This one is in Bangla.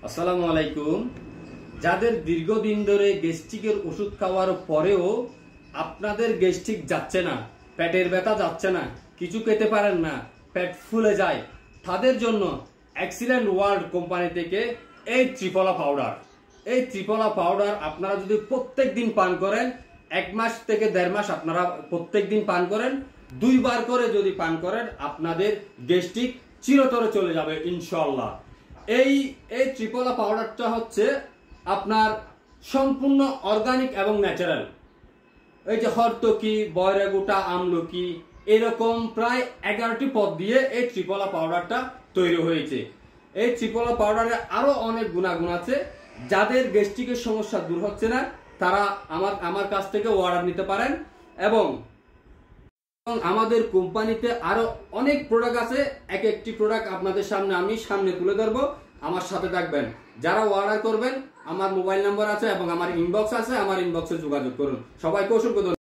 আসসালামু আলাইকুম। যাদের দীর্ঘদিন ধরে গ্যাস্ট্রিকের ওষুধ খাওয়ার পরেও আপনাদের গ্যাস্ট্রিক যাচ্ছে না, পেটের ব্যথা যাচ্ছে না, কিছু খেতে পারেন না, পেট ফুলে যায়, তাদের জন্য এক্সিলেন্ট ওয়ার্ল্ড কোম্পানি থেকে এই ত্রিফলা পাউডার। এই ত্রিফলা পাউডার আপনারা যদি প্রত্যেক দিন পান করেন, 1 মাস থেকে 1.5 মাস আপনারা প্রত্যেক দিন পান করেন, 2 বার করে যদি পান করেন, আপনাদের গ্যাস্ট্রিক চিরতরে চলে যাবে ইনশাআল্লাহ। এই এই ত্রিফলা পাউডারটা হচ্ছে আপনার সম্পূর্ণ অর্গানিক এবং ন্যাচারাল। এই যে হরতকি, বয়রাগুটা, আমলকি, এরকম প্রায় 11টি পদ দিয়ে এই ত্রিফলা পাউডারটা তৈরি হয়েছে। এই ত্রিফলা পাউডারে আরো অনেক গুণাগুণ আছে। যাদের গ্যাস্ট্রিকের সমস্যা দূর হচ্ছে না, তারা আমার কাছ থেকে অর্ডার নিতে পারেন। এবং আমাদের কোম্পানিতে আরো অনেক প্রোডাক্ট আছে। এক একটি প্রোডাক্ট আপনাদের সামনে তুলে ধরবো। আমার সাথে থাকবেন। যারা অর্ডার করবেন, আমার মোবাইল নাম্বার আছে এবং আমার ইনবক্স আছে, আমার ইনবক্সে যোগাযোগ করুন। সবাইকে অসংখ্য ধন্যবাদ।